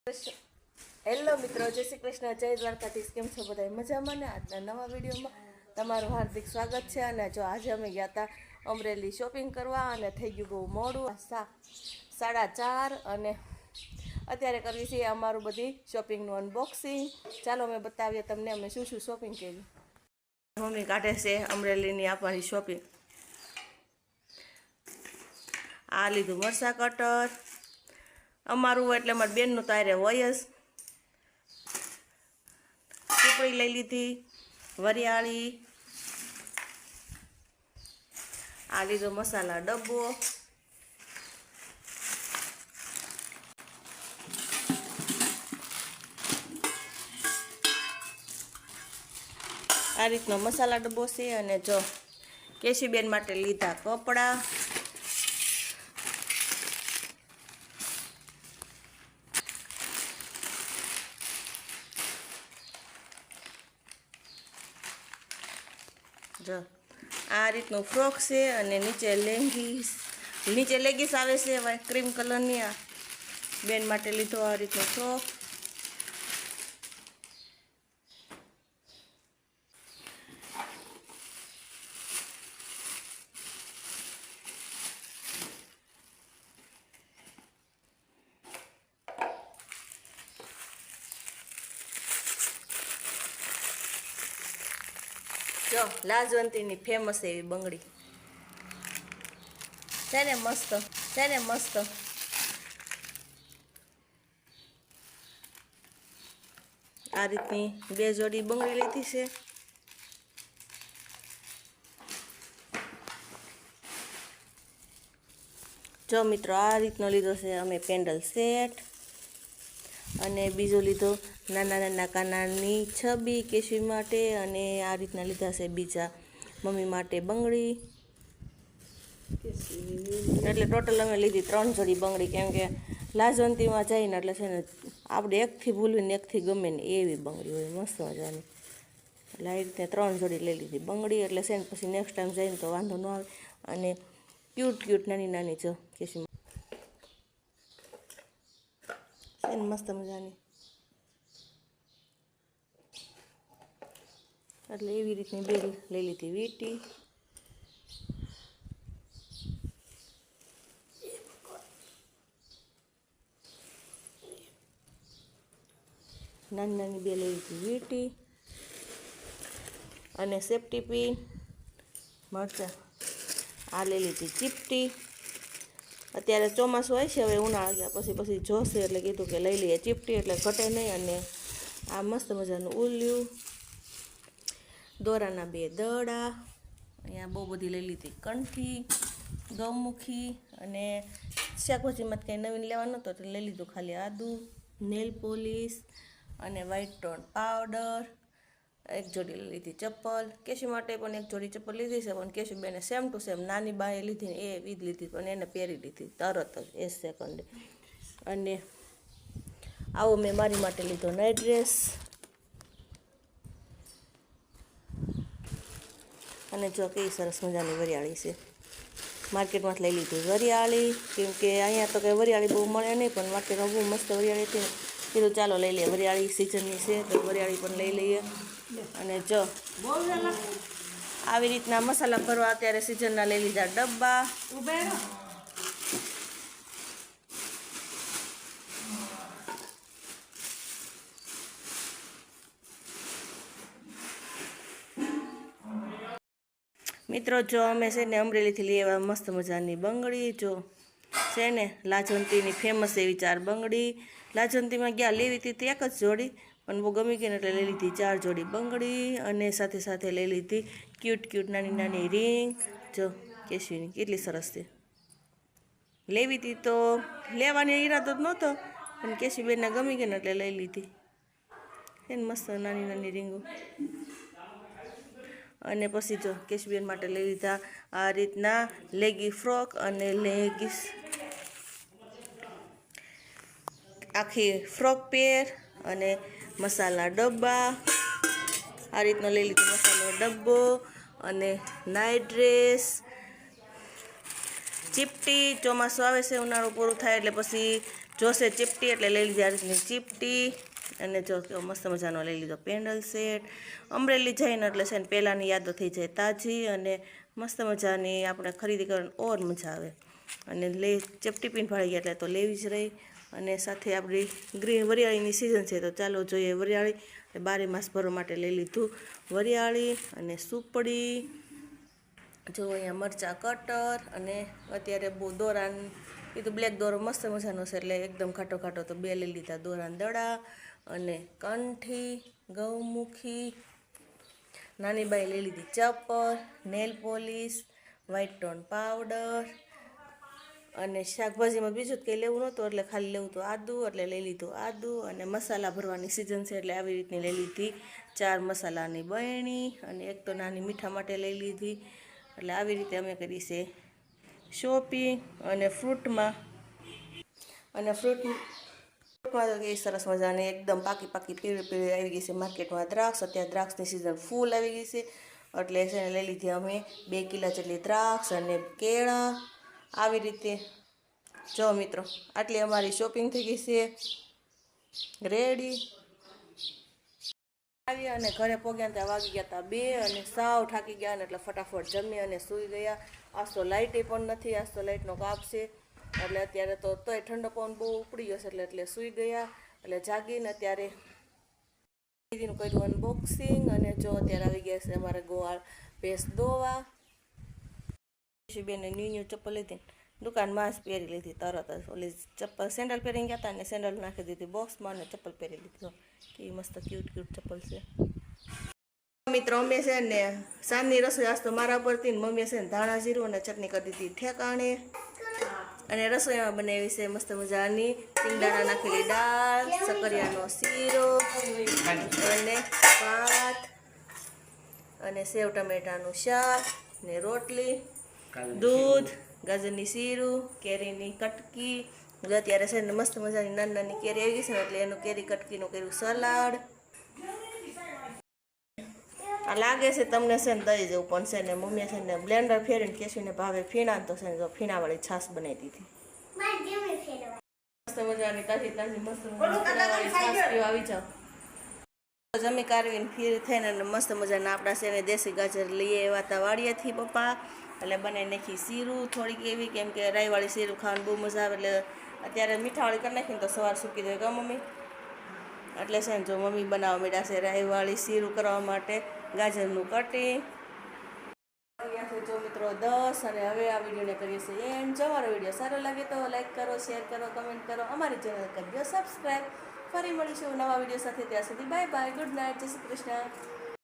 Hello મિત્રો, જય શ્રી કૃષ્ણ, જય દ્વારકાધીશ. કેમ છો બધા? મજામાં ને? આજના નવા વિડીયોમાં તમારું હાર્દિક સ્વાગત છે. અને જો આજે અમે ગયા હતા અમરેલી શોપિંગ કરવા અને થઈ ગયું બહુ મોડું, 4:30, અને અત્યારે કરવી છે અમારું બધી શોપિંગનું અનબોક્સિંગ. ચાલો અમે બતાવીએ તમને અમે શું શું શોપિંગ કરી. મમ્મી કાઢે છે અમરેલીની આપણી શોપિંગ. આ લીધું મરસા કટર અમારું, એટલે મારી બેનનું તારે હોય જ. ચીપડી લઈ લીધી, વરિયાળી, આ લીધો મસાલા ડબ્બો, આ રીતનો મસાલા ડબ્બો છે. અને જો કેશીબેન માટે લીધા કપડાં, જો આ રીતનું ફ્રોક છે. અને નીચે લેગીસ આવે છે ક્રીમ કલરની. આ બેન માટે લીધો આ રીતનો ફ્રોક. જો લાજવંતીની ફેમસ એવી બંગડી છે ને, મસ્ત છે ને, મસ્ત. આ રીતની 2 જોડી બંગડી લીધી છે. જો મિત્રો આ રીતનો લીધો છે અમે પેન્ડલ સેટ. અને બીજો લીધો નાના કાનાની છબી કેશી માટે. અને આ રીતના લીધા છે બીજા મમ્મી માટે બંગડી. એટલે ટોટલ અમે લીધી 3 જોડી બંગડી, કેમ કે લાજવંતીમાં જઈને એટલે છે ને આપણે એકથી ભૂલવીને એકથી ગમે ને એવી બંગડી હોય, મસ્ત મજાની. એટલે આ રીતે 3 જોડી લઈ લીધી બંગડી. એટલે છે ને પછી નેક્સ્ટ ટાઈમ જઈને તો વાંધો ન આવે. અને ક્યુટ નાની જો કેશી છે ને મસ્ત મજાની. એટલે એવી રીતની બેલ લઈ લીધી વીટી. નાની બે લઈ લીધી વીટી. અને સેફ્ટી પિન, મરચાં, આ લઈ લીધી ચીપટી. અત્યારે ચોમાસું હોય છે, હવે ઉનાળા ગયા પછી જોશે એટલે કીધું કે લઈ લઈએ ચીપટી, એટલે ઘટે નહીં. અને આ મસ્ત મજાનું ઉલ્યું, દોરાના 2 દડા. અહીંયા બહુ બધી લઈ લીધી કંઠી, ગૌમુખી. અને શાકભાજીમાં કંઈ નવીન લેવાનું નહોતું એટલે લઈ લીધું ખાલી આદુ, નેલ પોલિશ અને વ્હાઈટ ટોન પાવડર. 1 જોડી લઈ લીધી ચપ્પલ. કેશી માટે પણ 1 જોડી ચપ્પલ લીધી છે, પણ કેશી બેને સેમ ટુ સેમ નાની બાએ લીધી ને એ જ લીધી, પણ એને પહેરી લીધી તરત જ 1 સેકન્ડે. અને આવો મેં મારી માટે લીધો નાઇટ ડ્રેસ. અને જો કેવી સરસ મજાની વરિયાળી છે. માર્કેટમાંથી લઈ લીધી વરિયાળી, કેમ કે અહીંયા તો કંઈ વરિયાળી બહુ મળે નહીં, પણ માર્કેટમાં બહુ મસ્ત વરિયાળી હતી. કીધું ચાલો લઈ લઈએ, વરિયાળી સિઝનની છે તો વરિયાળી પણ લઈ લઈએ. અને જો આવી રીતના મસાલા ભરવા અત્યારે સિઝનના લઈ લીધા ડબ્બા. મિત્રો જો અમે છે ને અમરેલીથી લઈ આવ્યા મસ્ત મજાની બંગડી. જો છે ને લાજવંતીની ફેમસ એવી 4 બંગડી. લાજવંતીમાં ગયા લેવી હતી 1 જ જોડી, પણ બહુ ગમી ગઈ ને એટલે લઈ લીધી 4 જોડી બંગડી. અને સાથે સાથે લઈ લીધી ક્યુટ નાની રિંગ. જો કેશવીની કેટલી સરસ છે. લેવી હતી તો લેવાની ઈરાદો જ નહોતો, પણ કેશીબેનને ગમી ગઈ ને એટલે લઈ લીધી. એને મસ્ત નાની રીંગો. અને પછી જો કેશીબેન માટે લઈ લીધા આ રીતના લેગી ફ્રોક અને લેગીસ, આખી ફ્રોક પેર. અને મસાલા ડબ્બા, આ રીતનો લઈ લીધો મસાલો ડબ્બો. અને નાઇટ ડ્રેસ, ચીપટી. ચોમાસું આવે છે, ઉનાળો પૂરું થાય એટલે પછી જોશે ચીપટી એટલે લઈ લીધી આ રીતની ચીપટી. અને જો કેવો મસ્ત મજાનો લઈ લીધો પેન્ડલ સેટ. અમરેલી જઈને એટલે છે ને પહેલાંની યાદો થઈ જાય તાજી, અને મસ્ત મજાની આપણે ખરીદી કરવાની ઓર મજા આવે. અને ચપટી પીન ફાળી ગયા એટલે તો લેવી જ રહી. અને સાથે આપણી વરિયાળીની સિઝન છે તો ચાલો જોઈએ વરિયાળી. 12 માસ ભરવા માટે લઈ લીધું વરિયાળી અને સુપડી. જો અહીંયા મરચાં કટર, અને અત્યારે બહુ દોરાન એ તો બ્લેક દોરો મસ્ત મજાનો છે એટલે એકદમ ખાટો ખાટો તો 2 લઈ લીધા દોરાન દડા. અને કંઠી, ગૌમુખી, નાની બાઈ લઈ લીધી ચપ્પલ, nail polish, white tone powder. અને શાકભાજીમાં બીજું જ કંઈ લેવું નહોતું એટલે ખાલી લેવું તો આદુ એટલે લઈ લીધું આદુ. અને મસાલા ભરવાની સિઝન છે એટલે આવી રીતની લઈ લીધી 4 મસાલાની બરણી. અને એક તો નાની મીઠા માટે લઈ લીધી. એટલે આવી રીતે અમે કરી છે શોપિંગ. અને ફ્રૂટમાં તો એ સરસ મજાની એકદમ પાકી પીળી આવી ગઈ છે માર્કેટમાં દ્રાક્ષ. અત્યારે દ્રાક્ષની સિઝન ફૂલ આવી ગઈ છે એટલે છે ને લઈ લીધી અમે 2 કિલો જેટલી દ્રાક્ષ અને કેળા. આવી રીતે જો મિત્રો આટલી અમારી શોપિંગ થઈ ગઈ છે રેડી. આવી અને ઘરે પહોંચ્યા ત્યાં વાગી ગયા હતા 2 અને સાવ થાકી ગયા ને એટલે ફટાફટ જમી અને સૂઈ ગયા. આજ તો લાઇટે પણ નથી, આજ તો લાઇટનો કાપ છે એટલે અત્યારે તો તોય ઠંડો પવન બહુ ઉપડી ગયો છે એટલે સૂઈ ગયા. એટલે જાગીને અત્યારે દીદીનું કર્યું અનબોક્સિંગ. અને જો અત્યારે આવી ગયા છે અમારે ગોવાળ ભેંસ દોવા. બેને ન્યૂ ચપ્પલ લીધી દુકાનમાં જ પહેરી લીધી તરત જ. ઓલી ચપ્પલ સેન્ડલ પહેરીને ગયા હતા ને સેન્ડલ નાખી દીધી બોક્સમાં અને ચપ્પલ પહેરી લીધી. કેવી મસ્ત ક્યુટ ચપ્પલ છે. મિત્રો અમે છે ને સાંજની રસોઈ આજ તો મારા પરથી ને મમ્મીએ છે ને ધાણા જીરું અને ચટણી કરી દીધી ઠેકાણે. અને રસોઈમાં બનાવી છે મસ્ત મજાની ટીંગડાના નાખેલી દાળ, સકરિયાનો શીરો અને ભાત અને સેવ ટમેટાનું શાક ને રોટલી, દૂધ, ગાજરની શીરું, કેરીની કટકી. અત્યારે છે ને મસ્ત મજાની નાની કેરી આવી ગઈ છે ને એટલે એનું કેરી કટકીનું કર્યું સલાડ. આ લાગે છે તમને છે ને દઈ જેવું પણ છે ને મમ્મીએ છે ને બ્લેન્ડર ફેરીને કેસીને ભાવે ફીણા તો છે ને ફીણાવાળી છાશ બનાવી દીધી. મસ્ત મજાની તાજી મસ્ત મજાની છાશ પીવા આવી જાઓ. જમી કારવીને ફીર થઈને મસ્ત મજાના આપણા છે ને દેશી ગાજર લઈએ એવા હતા વાડિયાથી પપ્પા. એટલે બનાવી નાખી શીરું થોડીક એવી, કેમ કે રાઈવાળી શીરું ખાવાની બહુ મજા આવે. એટલે અત્યારે મીઠાવાળી કરી નાખીને તો સવાર સૂકી દે કા મમ્મી. એટલે છે ને જો મમ્મી બનાવવા માંડ્યા છે રાઈવાળી શીરું કરવા માટે ગાજરનું કટિંગ. જો મિત્રો 10 અને હવે આ વિડીયોને કરીએ છીએ એન્ડ. જો મારો વિડીયો સારો લાગે તો લાઈક કરો, શેર કરો, કમેન્ટ કરો, અમારી ચેનલ કરજો સબસ્ક્રાઈબ. ફરી મળીશું નવા વિડીયો સાથે. ત્યાં સુધી બાય બાય, ગુડ નાઇટ, જય શ્રી કૃષ્ણ.